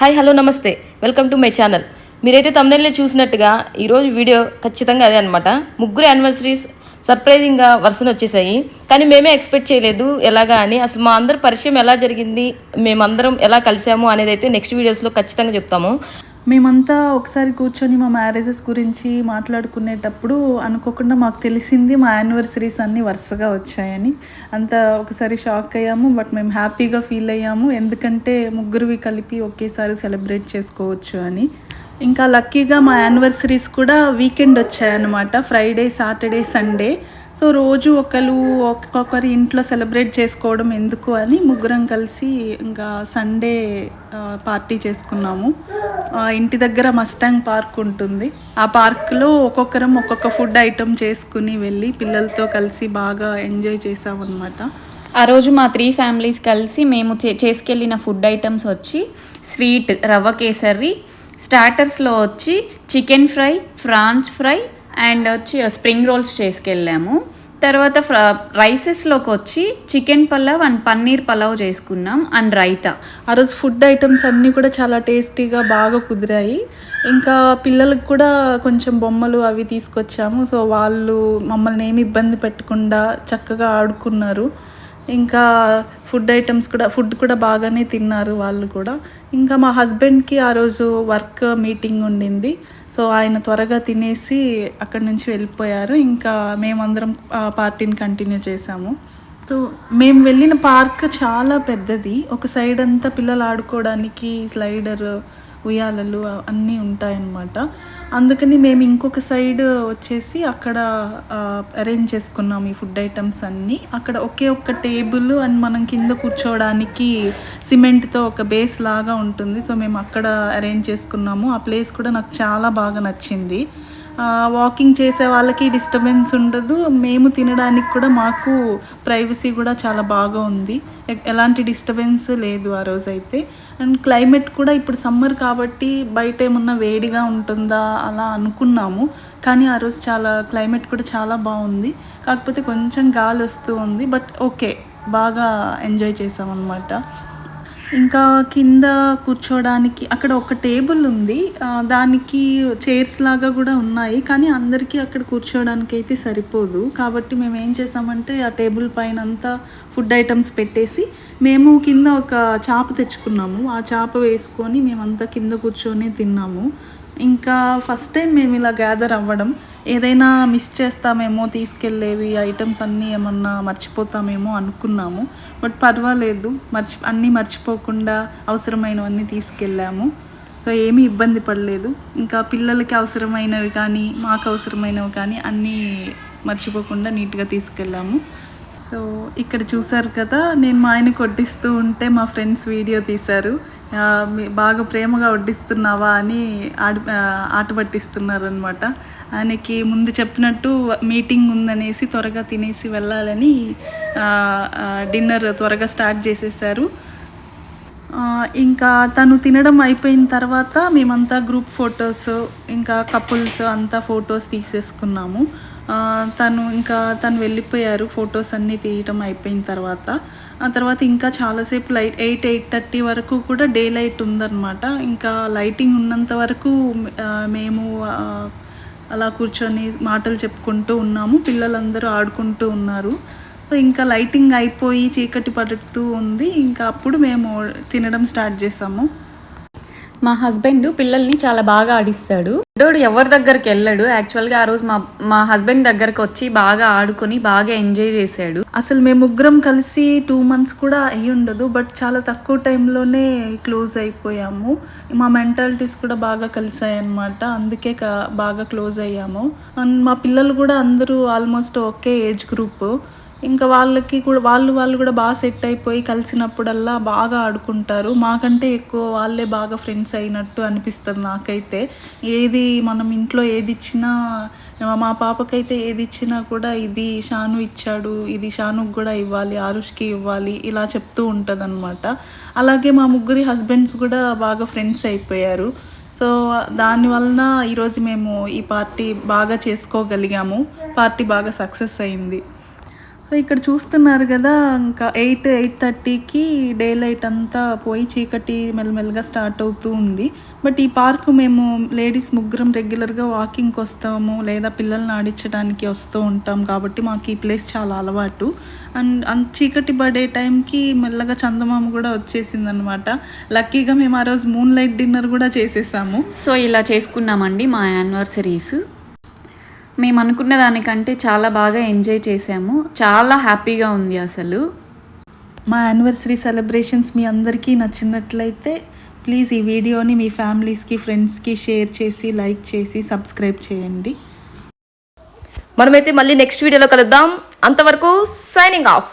Hi hello నమస్తే welcome to my channel. మీరైతే తమ్నెయిల్లో చూసినట్టుగా ఈరోజు వీడియో ఖచ్చితంగా అదే అనమాట. ముగ్గురు యానివర్సరీస్ సర్ప్రైజింగ్గా వరుసను వచ్చేసాయి. కానీ మేమే ఎక్స్పెక్ట్ చేయలేదు ఎలాగా అని. అసలు మా అందరి పరిచయం ఎలా జరిగింది, మేమందరం ఎలా కలిసాము అనేది అయితే నెక్స్ట్ వీడియోస్లో ఖచ్చితంగా చెప్తాము. మేమంతా ఒకసారి కూర్చొని మా మ్యారేజెస్ గురించి మాట్లాడుకునేటప్పుడు అనుకోకుండా మాకు తెలిసింది మా యానివర్సరీస్ అన్నీ వరుసగా వచ్చాయని. అంతా ఒకసారి షాక్ అయ్యాము, బట్ మేము హ్యాపీగా ఫీల్ అయ్యాము. ఎందుకంటే ముగ్గురువి కలిపి ఒకేసారి సెలబ్రేట్ చేసుకోవచ్చు అని. ఇంకా లక్కీగా మా యానివర్సరీస్ కూడా వీకెండ్ వచ్చాయన్నమాట. Friday, Saturday, Sunday. సో రోజు ఒక్కొక్కరి ఇంట్లో సెలబ్రేట్ చేసుకోవడం ఎందుకు అని ముగ్గురం కలిసి ఇంకా సండే పార్టీ చేసుకున్నాము. ఇంటి దగ్గర మస్టాంగ్ పార్క్ ఉంటుంది. ఆ పార్క్లో ఒక్కొక్కరం ఒక్కొక్క ఫుడ్ ఐటమ్ చేసుకుని వెళ్ళి పిల్లలతో కలిసి బాగా ఎంజాయ్ చేసామన్నమాట. ఆ రోజు మా 3 ఫ్యామిలీస్ కలిసి మేము చేసుకెళ్ళిన ఫుడ్ ఐటమ్స్ వచ్చి స్వీట్ రవ్వ కేసరి, స్టార్టర్స్లో వచ్చి chicken fry, prawns fry and వచ్చి స్ప్రింగ్ రోల్స్ చేసుకెళ్ళాము. తర్వాత రైసెస్లోకి వచ్చి చికెన్ పలావ్ అండ్ పన్నీర్ పలావ్ చేసుకున్నాం అండ్ రైతా. ఆ రోజు ఫుడ్ ఐటమ్స్ అన్నీ కూడా చాలా టేస్టీగా బాగా కుదిరాయి. ఇంకా పిల్లలకు కూడా కొంచెం బొమ్మలు అవి తీసుకొచ్చాము. సో వాళ్ళు మమ్మల్ని ఏమి ఇబ్బంది పెట్టకుండా చక్కగా ఆడుకున్నారు. ఇంకా ఫుడ్ కూడా బాగానే తిన్నారు వాళ్ళు కూడా. ఇంకా మా హస్బెండ్కి ఆ రోజు వర్క్ మీటింగ్ ఉండింది. సో ఆయన త్వరగా తినేసి అక్కడి నుంచి వెళ్ళిపోయారు. ఇంకా మేమందరం పార్టీని కంటిన్యూ చేసాము. సో మేము వెళ్ళిన పార్క్ చాలా పెద్దది. ఒక సైడ్ అంతా పిల్లలు ఆడుకోవడానికి స్లైడర్, ఉయ్యాలలు అన్నీ ఉంటాయన్నమాట. అందుకని మేము ఇంకొక సైడ్ వచ్చేసి అక్కడ అరేంజ్ చేసుకున్నాము ఈ ఫుడ్ ఐటమ్స్ అన్నీ. అక్కడ ఒక్క టేబుల్ అండ్ మనం కింద కూర్చోవడానికి సిమెంట్తో ఒక బేస్ లాగా ఉంటుంది. సో మేము అక్కడ అరేంజ్ చేసుకున్నాము. ఆ ప్లేస్ కూడా నాకు చాలా బాగా నచ్చింది. వాకింగ్ చేసే వాళ్ళకి డిస్టర్బెన్స్ ఉండదు. మేము తినడానికి కూడా మాకు ప్రైవసీ కూడా చాలా బాగా ఉంది. ఎలాంటి డిస్టర్బెన్స్ లేదు ఆ రోజైతే. అండ్ క్లైమేట్ కూడా ఇప్పుడు సమ్మర్ కాబట్టి బయట ఏమన్నా వేడిగా ఉంటుందా అలా అనుకున్నాము. కానీ ఆ రోజు క్లైమేట్ కూడా చాలా బాగుంది. కాకపోతే కొంచెం గాలి వస్తూ ఉంది, బట్ ఓకే, బాగా ఎంజాయ్ చేసామన్నమాట. ఇంకా కింద కూర్చోడానికి అక్కడ ఒక టేబుల్ ఉంది. దానికి చైర్స్ లాగా కూడా ఉన్నాయి, కానీ అందరికీ అక్కడ కూర్చోడానికి అయితే సరిపోదు. కాబట్టి మేము ఏం చేసామంటే ఆ టేబుల్ పైన అంతా ఫుడ్ ఐటమ్స్ పెట్టేసి మేము కింద ఒక చాప తెచ్చుకున్నాము. ఆ చాప వేసుకొని మేమంతా కింద కూర్చొని తిన్నాము. ఇంకా ఫస్ట్ టైం మేము ఇలా గ్యాదర్ అవ్వడం. ఏదైనా మిస్ చేస్తామేమో, తీసుకెళ్ళేవి ఐటమ్స్ అన్నీ ఏమన్నా మర్చిపోతామేమో అనుకున్నాము. బట్ పర్వాలేదు, అన్నీ మర్చిపోకుండా అవసరమైనవన్నీ తీసుకెళ్ళాము. సో ఏమీ ఇబ్బంది పడలేదు. ఇంకా పిల్లలకి అవసరమైనవి కానీ మాకు అవసరమైనవి కానీ అన్నీ మర్చిపోకుండా నీట్గా తీసుకెళ్ళాము. సో ఇక్కడ చూసారు కదా, నేను మా ఆయనకి వడ్డిస్తూ ఉంటే మా ఫ్రెండ్స్ వీడియో తీశారు. బాగా ప్రేమగా వడ్డిస్తున్నావా అని ఆట పట్టిస్తున్నారు అనమాట. ఆయనకి ముందు చెప్పినట్టు మీటింగ్ ఉందనేసి త్వరగా తినేసి వెళ్ళాలని డిన్నర్ త్వరగా స్టార్ట్ చేసేసారు. ఇంకా తను తినడం అయిపోయిన తర్వాత మేమంతా గ్రూప్ ఫొటోస్, ఇంకా కపుల్స్ అంతా ఫొటోస్ తీసేసుకున్నాము. తను వెళ్ళిపోయారు ఫొటోస్ అన్నీ తీయటం అయిపోయిన తర్వాత. ఆ తర్వాత ఇంకా చాలాసేపు 8:30 వరకు కూడా డే లైట్ ఉందన్నమాట. ఇంకా లైటింగ్ ఉన్నంత వరకు మేము అలా కూర్చొని మాటలు చెప్పుకుంటూ ఉన్నాము. పిల్లలందరూ ఆడుకుంటూ ఉన్నారు. ఇంకా లైటింగ్ అయిపోయి చీకటి పడుతూ ఉంది. ఇంకా అప్పుడు మేము తినడం స్టార్ట్ చేసాము. మా హస్బెండ్ పిల్లల్ని చాలా బాగా ఆడిస్తాడు. డోడు ఎవరి దగ్గరికి వెళ్ళాడు. యాక్చువల్గా ఆ రోజు మా హస్బెండ్ దగ్గరకు వచ్చి బాగా ఆడుకొని బాగా ఎంజాయ్ చేశాడు. అసలు మేము ముగ్గురం కలిసి 2 months కూడా అయ్యి ఉండదు, బట్ చాలా తక్కువ టైంలోనే క్లోజ్ అయిపోయాము. మా మెంటాలిటీస్ కూడా బాగా కలిసాయి అన్నమాట. అందుకే బాగా క్లోజ్ అయ్యాము. అండ్ మా పిల్లలు కూడా అందరూ ఆల్మోస్ట్ ఒకే ఏజ్ గ్రూప్. ఇంకా వాళ్ళకి కూడా వాళ్ళు కూడా బాగా సెట్ అయిపోయి కలిసినప్పుడల్లా బాగా ఆడుకుంటారు. మాకంటే ఎక్కువ వాళ్ళే బాగా ఫ్రెండ్స్ అయినట్టు అనిపిస్తుంది నాకైతే. మనం ఇంట్లో ఏది ఇచ్చినా, మా పాపకైతే ఏది ఇచ్చినా కూడా ఇది షాను ఇచ్చాడు, ఇది షానుకు కూడా ఇవ్వాలి, ఆరుష్కి ఇవ్వాలి, ఇలా చెప్తూ ఉంటుంది అనమాట. అలాగే మా ముగ్గురి హస్బెండ్స్ కూడా బాగా ఫ్రెండ్స్ అయిపోయారు. సో దానివలన ఈరోజు మేము ఈ పార్టీ బాగా చేసుకోగలిగాము. పార్టీ బాగా సక్సెస్ అయింది. సో ఇక్కడ చూస్తున్నారు కదా, ఇంకా 8-8:30కి డే లైట్ అంతా పోయి చీకటి మెల్లమెల్లగా స్టార్ట్ అవుతూ ఉంది. బట్ ఈ పార్క్ మేము లేడీస్ ముగ్గురం రెగ్యులర్గా వాకింగ్కి వస్తాము, లేదా పిల్లల్ని ఆడించడానికి వస్తూ ఉంటాం కాబట్టి మాకు ఈ ప్లేస్ చాలా అలవాటు. అండ్ చీకటి పడే టైంకి మెల్లగా చందమామ కూడా వచ్చేసింది అనమాట. లక్కీగా మేము ఆ రోజు మూన్ లైట్ డిన్నర్ కూడా చేసేసాము. సో ఇలా చేసుకున్నామండి మా యానివర్సరీస్. మేము అనుకున్న దానికంటే చాలా బాగా ఎంజాయ్ చేసాము, చాలా హ్యాపీగా ఉంది అసలు. మా యానివర్సరీ సెలబ్రేషన్స్ మీ అందరికీ నచ్చినట్లయితే ప్లీజ్ ఈ వీడియోని మీ ఫ్యామిలీస్కి, ఫ్రెండ్స్కి షేర్ చేసి, లైక్ చేసి, సబ్స్క్రైబ్ చేయండి. మనమైతే మళ్ళీ నెక్స్ట్ వీడియోలో కలుద్దాం. అంతవరకు సైనింగ్ ఆఫ్.